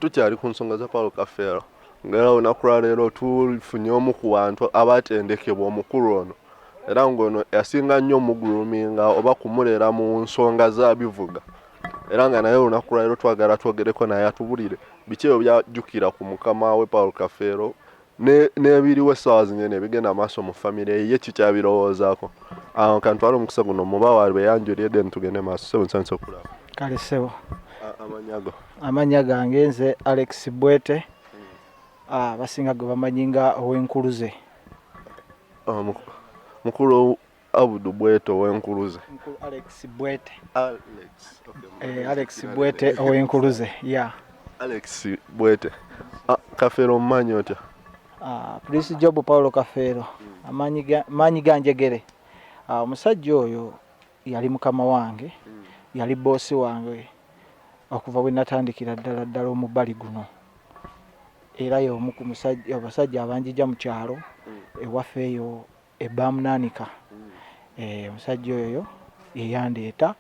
Tukyali ku nsonga za Paul Kafeero ng'era olunaku lwa leero tufunye omu ku bantu abatendekebwa omukulu ono era ng'ono yasinga nnyo omuguluminga oba kumuleera mu nsonga za bivuga era nga naye olunaku lwa leero twagala twogereko naye atubulire biki ebyo byajjukira ku mukama we Paul Kafeero n'ebiriwo essaawa zino ebigenda maaso mu famire ye kikyabirowoozaako kantwala omukisa guno muba waabwe yanjulira then tugende maaso sebo nsanyusa okulaba kale sebo amanya gange nze Alex Bwete basinga gwe bamanyi nga ow'enkuluze mukulu Abudu Bwete ow'enkuluze Alex Bwete Alex Bwete ow'enkuluze Alex Bwete Kafeero mmanyi otya Prince Job Paulo Kafeero amanyi ganjegere omusajja oyo yali mukama wange yali boosi wange okuva bwe natandikira ddala omubbali guno era y'omu ku abasajja abanjija mu kyalo ewaffe eyo ebbamunaanika omusajja oyo yeyandeeta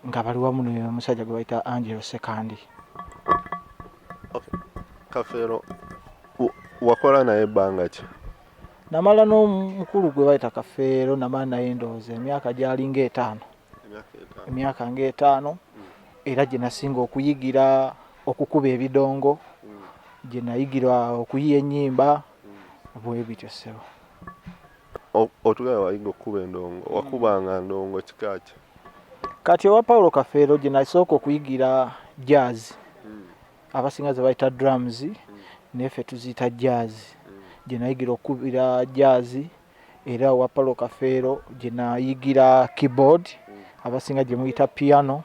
nga bali wamu n'omusajja gwe bayita Angelo Sekandi. Kafeero wakola naye ebbanga ki? Namala n'omukulu gwe bayita Kafeero namala naye endowooza emyaka gyali ng'etaano. Emyaka ng'etaano era gye nasinga okuyigira okukuba ebidongo gye nayigira okuyiya ennyimba bwe bityo ssebo. Otugaye wayiga okukuba endongo wakubanga ndongo kika ki? Kati owa Paulo Kafeero gye nasooka okuyigira jazz abasinga ze bayita drums neffe tuziyita jazz gye nayigira okukubira jazz era owa Paulo Kafeero gye nayigira keyboard abasinga gye muyita piano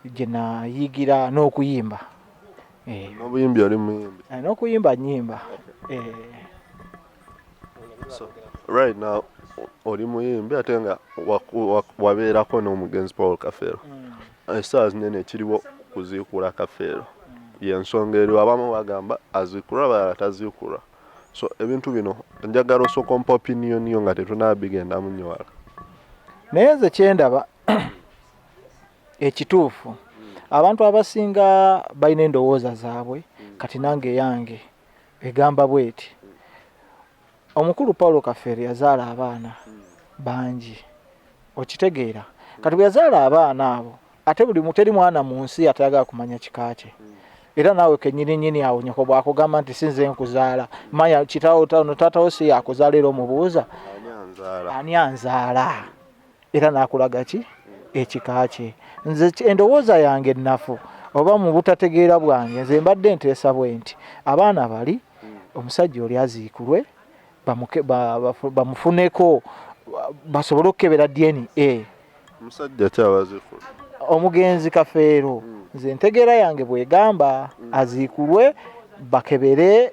gye nayigira n'okuyimba. N'obuyimbi oli muyimbi? N'okuyimba nnyimba. So, right now oli muyimbi ate nga wabeerako n'omugenzi Paul Kafeero. Essaawa zinene ekiriwo kuziikula Kafeero y'ensonga eri abamu bagamba aziikula abalala taziikula. So ebintu bino njagala osooka ompa opinion yo nga tetunaba bigendamu nnyo wala. Naye nze kyendaba ekituufu abantu abasinga balina endowooza zaabwe kati nange eyange egamba bweti omukulu Paulo Kafeero yazaala abaana bangi okitegeera kati bwe yazaala abaana abo ate buli muteri mwana mu nsi atayagala kumanya kika kye era naawe kennyini awo nyoko bw'akugamba nti sinze nkuzaala manya kitaawo taatawo si yakuzaala era omubuuza ani anzaala era n'akulaga ki ekika kye. Nze endowooza yange ennafu oba mu butategeera bwange nze mbadde nteesa bwe nti abaana bali omusajja oli aziikulwe bamufuneko basobole okukebera DNA. Omusajja kyabaziikula omugenzi Kafeero nze ntegeera yange bwegamba aziikulwe bakebere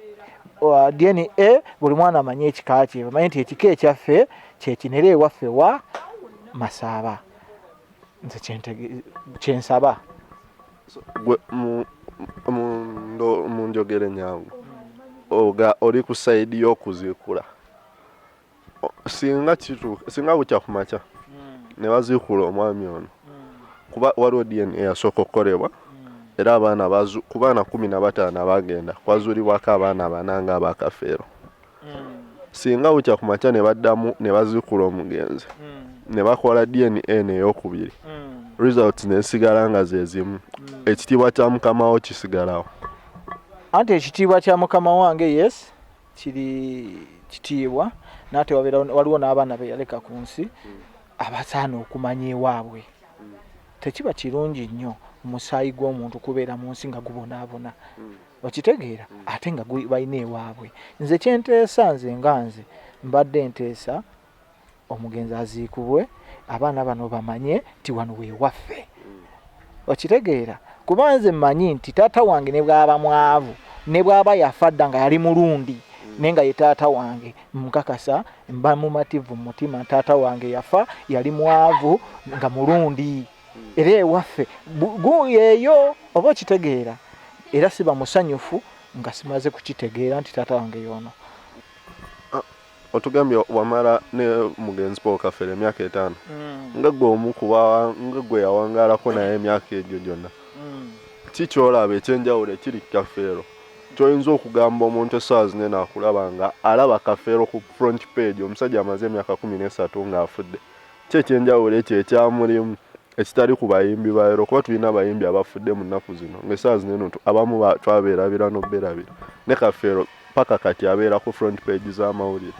DNA buli mwana amanye ekika kye bamanye nti ekika ekyaffe kyekinera ewaffe wa Masaaba. Nze kyensaba mu njogere nyangu oli ku sayidi y'okuziikula singa bukya ku makya ne baziikula omwami ono kuba waliwo DNA yasooka okukolebwa era abaana ku baana 15 abagenda kwazuulibwako abaana 4 nga aba Kafeero. Singa bukya ku makya ne baddamu ne baziikula omugenzi ne bakola DNA n'eyokubiri results nesigala nga ze zimu ekitiibwa kya mukama wo kisigalawo. Anti ekitiibwa kya mukama wange yes kiri kitiibwa nate waliwo n'abaana be yaleka ku nsi abasaana okumanya ewaabwe. Tekiba kirungi nnyo omusaayi gw'omuntu kubeera mu nsi nga gubonaabona okitegeera ate nga balina ewaabwe. Nze kyenteesa nze nga nze mbadde nteesa omugenzi aziikubwe abaana bano bamanye ti wano weewaffe okitegeera kuba nze mmanyi nti taata wange ne bw'aba mwavu ne bw'aba yafa dda nga yali mulundi naye nga ye taata wange mukakasa mba mumativu mu mutima taata wange yafa yali mwavu nga mulundi era ewaffe yeeyo oba okitegeera era siba musanyufu nga simaze kukitegeera nti taata wange yono. Otugambye wamala ne mugenzi Paul Kafeero emyaka 5 nga gwe omu kuba nga gwe yawangaalako naye emyaka egyo gyonna kikyolaba ekyenjawulo ekiri Kafeero kyoyinza okugamba omuntu essaawa zino naakulaba nga alaba Kafeero ku front page omusajja amaze emyaka 13 ng'afudde kyekyenjawulo ekyo ekyamulimu ekitali ku bayimbi baero kuba tulina abayimbi abafudde mu nnaku zino ng'essaawa zino eno abamu twabeerabira n'obberabira ne Kafeero paka kati abeera ku front page z'amawulire.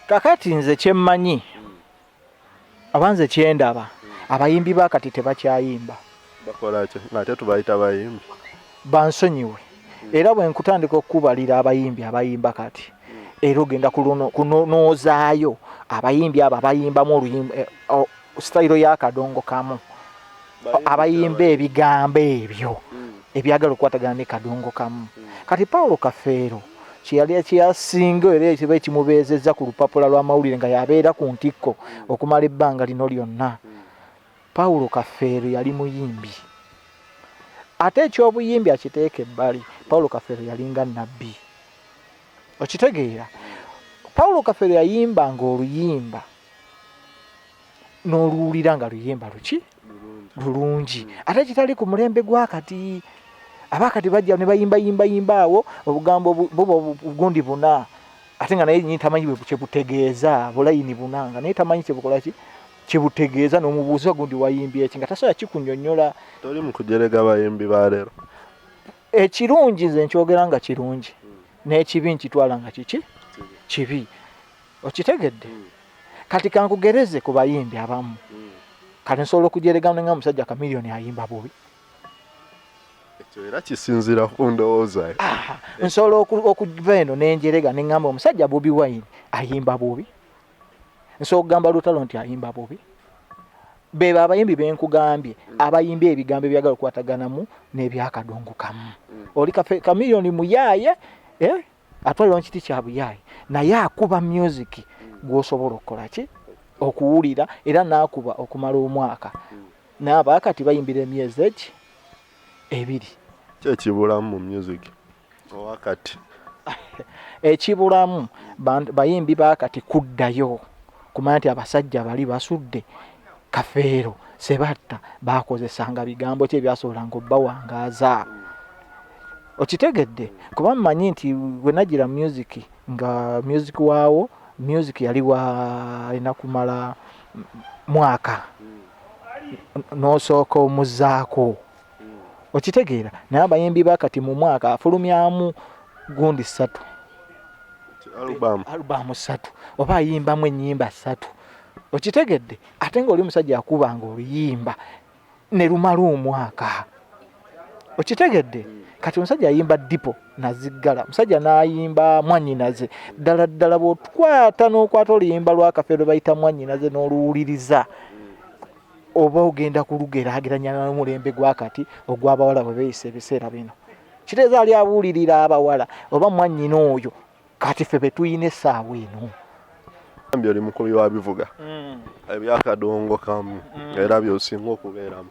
Kakati nze kyemmanyi abanze kyendaba abayimbi ba kati tebakyayimba. Bakola ki ng'ate tubayita bayimbi? Bansonyiwe era bwe nkutandika okubalira abayimbi abayimba kati era ogenda kunoozaayo abayimbi abo abayimbamu oluyimba sitayiro y'akadongo kamu abayimba ebigambo ebyo ebyagala okukwatagana ne kadongo kamu. Kati Paulo Kafeero kyeyasinga era ekiba ekimubeezezza ku lupapula lw'amawulire nga yabeera ku ntikko okumala ebbanga lino lyonna. Paulo Kafeero yali muyimbi ate ekyobuyimbi akiteeka ebbali. Paulo Kafeero yalinga nabbi. Okitegeera Paulo Kafeero yayimbanga oluyimba n'oluwulira nga luyimba luki bulungi ate kitali ku mulembe gwakati. Abakati bajja ne bayimba awo obugambo bugundi buna ate nga naye nyinyi tamanyi bwe kyebutegeeza bulayini bunanga naye tamanyi kyebukola ki kyebutegeeza n'omubuuza gundi wayimbye eki nga tasobola kikunnyonnyola. Toli mu kujerega bayimbi ba leero. Ekirungi nze nkyogera nga kirungi n'ekibi nkitwala nga kiki kibi. Okitegedde? Kati kankugereze ku bayimbi abamu kati nsobola okujerega nga omusajja Kamiliyoni ayimba bubi. Ekyo era kisinziira ku ndowooza yo. Nsobola okuva eno n'enjerega ne ŋŋamba omusajja Bobi Wine ayimba bubi. Nsobola okugamba Lutalo nti ayimba bubi. Beba abayimbi benkugambye abayimbi ebigambo ebyagala okukwataganamu n'ebyakadongo kamu. Oli Kamiliyoni muyaaye atwalira nkiti kya buyaaye naye akuba music gw'osobola okukola ki okuwulira era n'akuba okumala omwaka. N'abakati bayimbira emyezi ebiri. Kyekibulamu mu music owakati ekibulamu bayimbi bakati kuddayo kumanya nti abasajja bali basudde Kafeero sebatta bakozesanga bigambo kye byasobolanga obbawangaaza. Okitegedde kuba mmanyi nti bwe nagira music nga music waawo music yali alina kumala mwaka n'osooka omuzaako. Okitegeera naye abayimbi bakati mu mwaka afulumyamu gundi 3 alubamu 3 oba ayimbamu ennyimba 3. Okitegedde ate ng'oli musajja akubanga oluyimba ne lumala omwaka. Okitegedde kati omusajja ayimba dipo naziggala musajja n'ayimba mwannyinaze ddala bw'otukwata n'okwata oluyimba lwa Kafeero bayita mwannyinaze n'oluwuliriza oba ogenda kulugeraageranya n'omulembe gwakati ogw'abawala bwe beeyisa ebiseera bino. Kitegeeza ali abuulirira abawala oba mwannyina oyo kati ffe be tuyina essaawa eno. Ambyo oli mukubi wa bivuga ebyakadongo kamu era by'osinga okubeeramu.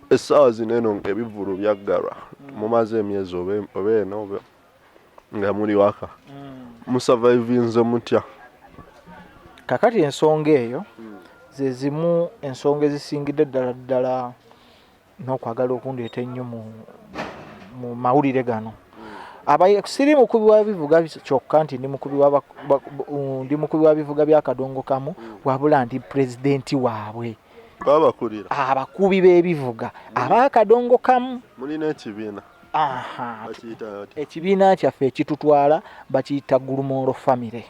Essaawa zino eno ebivvulu byaggalwa mumaze emyezi oba eno nga muli waka musurvivinze mutya? Kakati ensonga eyo ze zimu ensonga ezisingidde ddala n'okwagala okundeeta ennyo mu mawulire gano. Siri mukubi wa bivuga kyokka nti ndi mukubi wa bivuga by'akadongo kamu wabula ndi pulezidenti waabwe. Babakulira abakubi b'ebivuga ab'akadongo kamu. Mulina ekibiina? Ekibiina kyaffe ekitutwala bakiyita Gulumoro Family.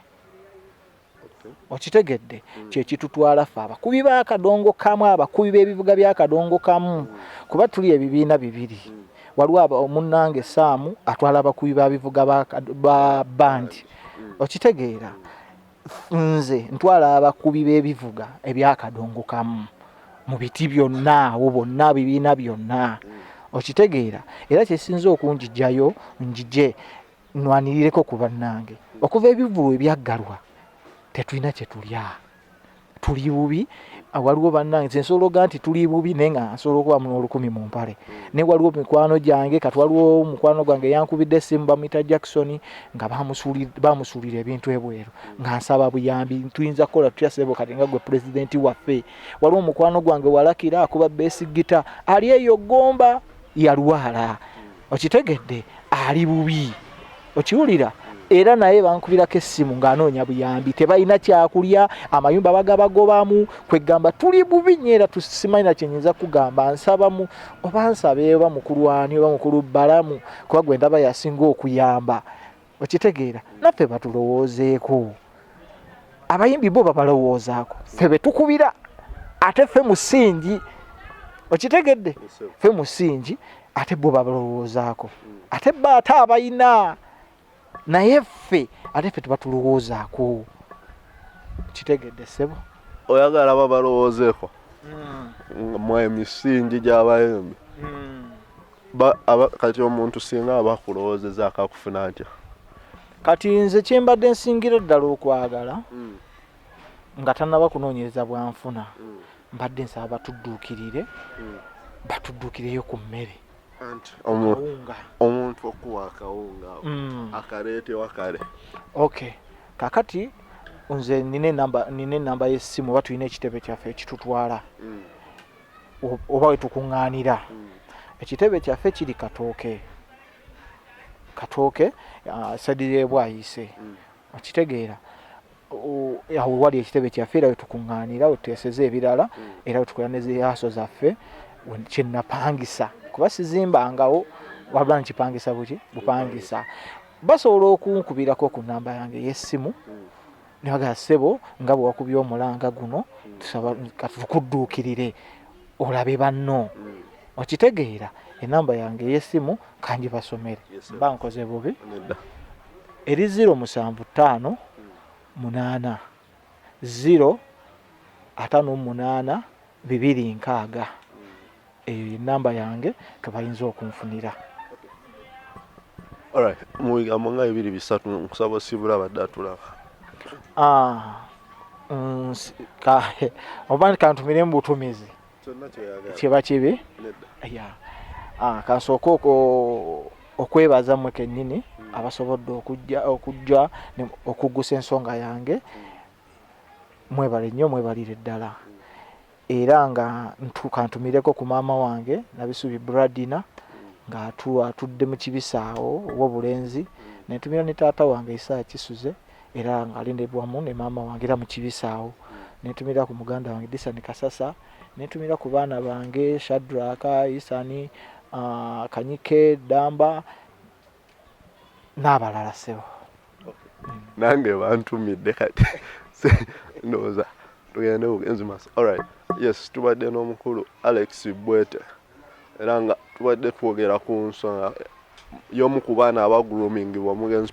Okitegedde kyekitutwala ffe abakubi b'akadongo kamu abakubi b'ebivuga by'akadongo kamu kuba tuli ebibiina bibiri. Waliwo omunnange Saamu atwala abakubi ba bivuga ba bandi. Okitegeera nze ntwala abakubi b'ebivuga ebyakadongo kamu mu biti byonna abo bonna bibiina byonna. Okitegeera era kyesinza okunjijjayo njije nwaniriireko ku bannange okuva ebivulu ebyaggalwa tetulina kye tulya tuli bubi. Waliwo bannange nsobola oga nti tuli bubi naye nga nsobola okuba mu 10 mu mpale. Ne waliwo mikwano gyange kati waliwo mukwano gwange yankubidde essimu bamuyita Jackson nga bamusuulira ebintu ebweru nga nsaba buyambi tuyinza kukola tutya sebo kati nga gwe pulezidenti waffe. Waliwo mukwano gwange walakira akuba basic guitar ali eyo Gomba yalwala okitegedde ali bubi okiwulira era naye bankubirako essimu ng'anoonya buyambi tebalina kyakulya amayumba bagabagobamu kwegamba tuli bubi nnyo era tusimanyi kyenyinza kugamba nsabamu oba nsabe oba mukulu ani oba mukulu balamu kuba gwe ndaba yasinga okuyamba okitegeera naffe batulowoozeeko abayimbi bo babalowoozaako ffe betukubira ate ffe musingi okitegedde ffe musingi ate bo babalowoozaako ate ba ate abayina naye ffe ate ffe tebatulowoozaako kitegedde ssebo oyagala babalowoozeeko mu emisingi gy'abayimbi kati omuntu singa abakulowoozeza akakufuna atya kati nze kyembadde nsingira ddala okwagala nga tannaba kunoonyereza bwanfuna mbadde nsaba batudduukirire batudduukireyo ku mmere omuntu okuwa akawunga akaleetewa kale okay kakati nze nina enamba y'essimu oba tulina ekitebe kyaffe ekitutwala oba wetukuŋŋaanira ekitebe kyaffe kiri katooke sadi y'ebwayise okitegeera awo wali ekitebe kyaffe era wetukuŋŋaanira wetuteeseza ebirala era wetukola ne ziyaaso zaffe kyenapangisa kuba sizimbangawo wabula nkipangisa bupangisa basobola okunkubirako ku namba yange y'essimu ne bagamba ssebo nga bwe wakubye omulanga guno tusaba tukudduukirire olabe banno okitegeera enamba yange y'essimu kangi basomere mba nkoze bubi eri 075 8 058 206 eyo namba yange tebayinza okunfunira alright mu bigambo nga 2-3 nkusaba osibula badde atulaba oba kantumire mu butumizi kiba kibi kansooka okwebaza mmwe kennyini abasobodde okujja okuggusa ensonga yange mwebale nnyo mwebalire ddala era nga kantumireko ku maama wange Nabisubi Bradina nga atudde mu kibisaawo w'obulenzi nentumira ne taata wange Isaya Kisuze era nga alindibwamu ne maama wange era mu kibisaawo nentumira ku muganda wange Disani Kasasa nentumira ku baana bange Shadraka Isani Kanyike Damba n'abalala ssebo nange bantumidde kati ndowooza tugende bugenzi maaso alright yes tubadde n'omukulu Alex Bwete era nga tubadde twogera ku nsonga y'omu ku baana abagroomingibwa mugenzi